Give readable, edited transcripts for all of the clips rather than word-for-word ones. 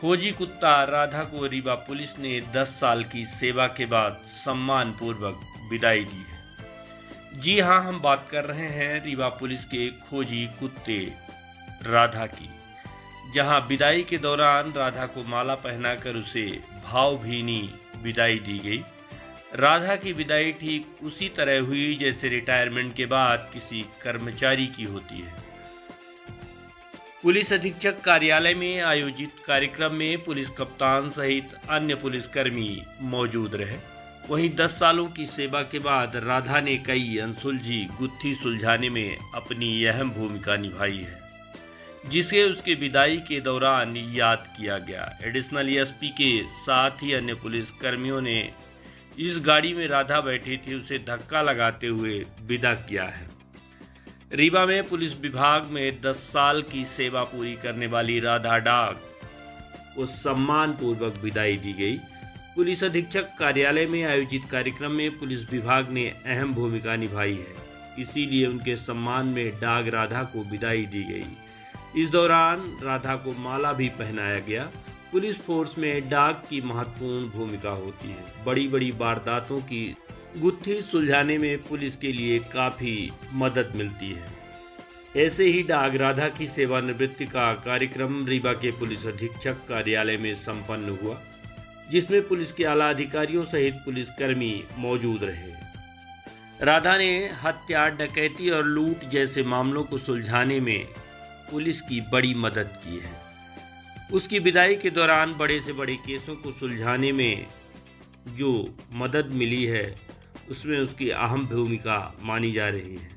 खोजी कुत्ता राधा को रीवा पुलिस ने 10 साल की सेवा के बाद सम्मानपूर्वक विदाई दी है। जी हां, हम बात कर रहे हैं रीवा पुलिस के खोजी कुत्ते राधा की, जहां विदाई के दौरान राधा को माला पहनाकर उसे भावभीनी विदाई दी गई। राधा की विदाई ठीक उसी तरह हुई जैसे रिटायरमेंट के बाद किसी कर्मचारी की होती है। पुलिस अधीक्षक कार्यालय में आयोजित कार्यक्रम में पुलिस कप्तान सहित अन्य पुलिसकर्मी मौजूद रहे। वहीं 10 सालों की सेवा के बाद राधा ने कई अनसुलझी गुत्थी सुलझाने में अपनी अहम भूमिका निभाई है, जिसे उसके विदाई के दौरान याद किया गया। एडिशनल एसपी के साथ ही अन्य पुलिसकर्मियों ने इस गाड़ी में राधा बैठी थी उसे धक्का लगाते हुए विदा किया है। रीवा में पुलिस विभाग में 10 साल की सेवा पूरी करने वाली राधा डाग को सम्मानपूर्वक विदाई दी गई। पुलिस अधीक्षक कार्यालय में आयोजित कार्यक्रम में पुलिस विभाग ने अहम भूमिका निभाई है, इसीलिए उनके सम्मान में डाग राधा को विदाई दी गई। इस दौरान राधा को माला भी पहनाया गया। पुलिस फोर्स में डाग की महत्वपूर्ण भूमिका होती है। बड़ी बड़ी वारदातों की गुत्थी सुलझाने में पुलिस के लिए काफ़ी मदद मिलती है। ऐसे ही डाग राधा की सेवानिवृत्ति का कार्यक्रम रीवा के पुलिस अधीक्षक कार्यालय में संपन्न हुआ, जिसमें पुलिस के आला अधिकारियों सहित पुलिसकर्मी मौजूद रहे। राधा ने हत्या, डकैती और लूट जैसे मामलों को सुलझाने में पुलिस की बड़ी मदद की है। उसकी विदाई के दौरान बड़े से बड़े केसों को सुलझाने में जो मदद मिली है, उसमें उसकी अहम भूमिका मानी जा रही है।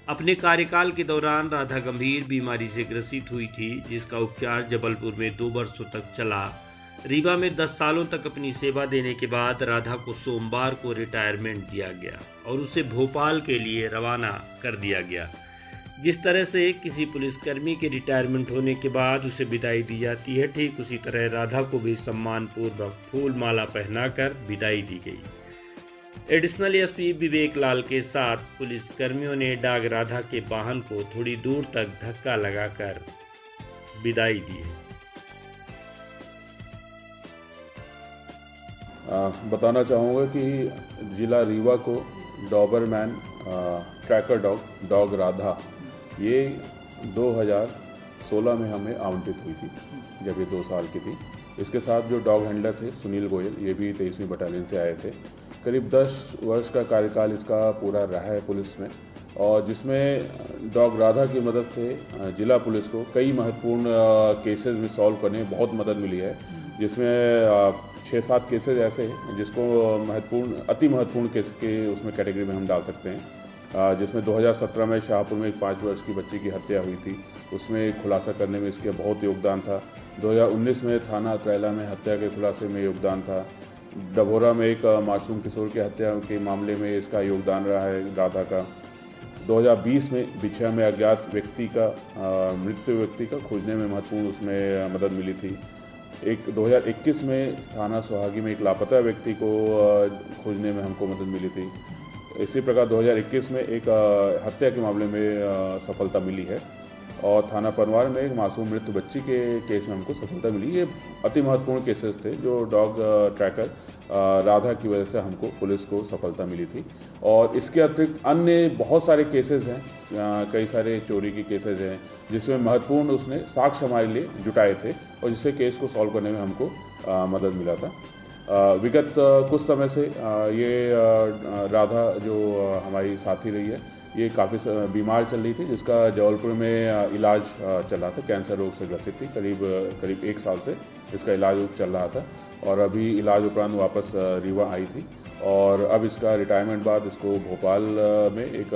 अपने कार्यकाल के दौरान राधा गंभीर बीमारी से ग्रसित हुई थी, जिसका उपचार जबलपुर में 2 वर्षों तक चला। रीवा में 10 सालों तक अपनी सेवा देने के बाद राधा को सोमवार को रिटायरमेंट दिया गया और उसे भोपाल के लिए रवाना कर दिया गया। जिस तरह से किसी पुलिसकर्मी के रिटायरमेंट होने के बाद उसे विदाई दी जाती है, ठीक उसी तरह राधा को भी सम्मानपूर्वक फूल माला पहनाकर विदाई दी गई। एडिशनल एसपी विवेक लाल के साथ पुलिसकर्मियों ने डाग राधा के वाहन को थोड़ी दूर तक धक्का लगाकर विदाई दी है। बताना चाहूँगा कि जिला रीवा को डॉबरमैन ट्रैकर डॉग राधा ये 2016 में हमें आवंटित हुई थी, जब ये 2 साल की थी। इसके साथ जो डॉग हैंडलर थे सुनील गोयल, ये भी 23वीं बटालियन से आए थे। करीब 10 वर्ष का कार्यकाल इसका पूरा रहा है पुलिस में, और जिसमें डॉग राधा की मदद से जिला पुलिस को कई महत्वपूर्ण केसेस में सॉल्व करने में बहुत मदद मिली है, जिसमें 6-7 केसेस ऐसे हैं जिसको अति महत्वपूर्ण केस के उसमें कैटेगरी में हम डाल सकते हैं। जिसमें 2017 में शाहपुर में एक 5 वर्ष की बच्ची की हत्या हुई थी, उसमें खुलासा करने में इसके बहुत योगदान था। 2019 में थाना त्रैला में हत्या के खुलासे में योगदान था। डभोरा में एक मासूम किशोर की हत्या के मामले में इसका योगदान रहा है राधा का। 2020 में बिछिया में अज्ञात व्यक्ति का मृत्यु व्यक्ति का खोजने में महत्वपूर्ण उसमें मदद मिली थी। 2021 में थाना सोहागी में एक लापता व्यक्ति को खोजने में हमको मदद मिली थी। इसी प्रकार 2021 में एक हत्या के मामले में सफलता मिली है, और थाना पनवार में एक मासूम मृत्यु बच्ची के केस में हमको सफलता मिली। ये अति महत्वपूर्ण केसेस थे जो डॉग ट्रैकर राधा की वजह से हमको पुलिस को सफलता मिली थी। और इसके अतिरिक्त अन्य बहुत सारे केसेस हैं, कई सारे चोरी के केसेस हैं जिसमें महत्वपूर्ण उसने साक्ष्य हमारे लिए जुटाए थे, और जिससे केस को सॉल्व करने में हमको मदद मिला था। विगत कुछ समय से ये राधा जो हमारी साथी रही है, ये काफ़ी बीमार चल रही थी, जिसका जबलपुर में इलाज चल रहा था। कैंसर रोग से ग्रसित थी, करीब 1 साल से इसका इलाज चल रहा था, और अभी इलाज उपरांत वापस रीवा आई थी। और अब इसका रिटायरमेंट बाद इसको भोपाल में एक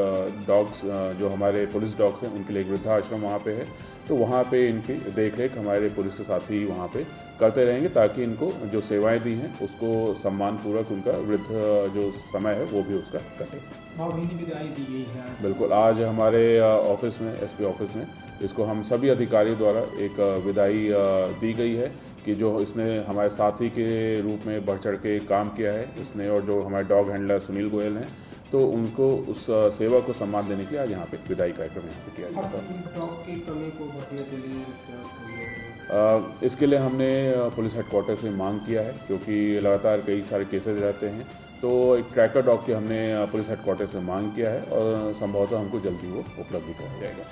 डॉग्स जो हमारे पुलिस डॉग्स हैं उनके लिए एक वृद्धाश्रम वहाँ पे है, तो वहाँ पे इनकी देखरेख हमारे पुलिस के साथी वहाँ पे करते रहेंगे, ताकि इनको जो सेवाएं दी हैं उसको सम्मानपूर्वक उनका वृद्ध जो समय है वो भी उसका कटे। विदाई दी गई है। बिल्कुल, आज हमारे ऑफिस में, एसपी ऑफिस में इसको हम सभी अधिकारियों द्वारा एक विदाई दी गई है कि जो इसने हमारे साथी के रूप में बढ़ चढ़ के काम किया है इसने, और जो हमारे डॉग हैंडलर सुनील गोयल हैं, तो उनको उस सेवा को सम्मान देने के लिए आज यहाँ पे विदाई कार्यक्रम यहाँ पे किया जाता है। इसके लिए हमने पुलिस हेडक्वार्टर से मांग किया है, क्योंकि लगातार कई सारे केसेस रहते हैं, तो एक ट्रैकर डॉग की हमने पुलिस हेडक्वार्टर से मांग किया है और संभवतः हमको जल्दी वो उपलब्ध कराया जाएगा।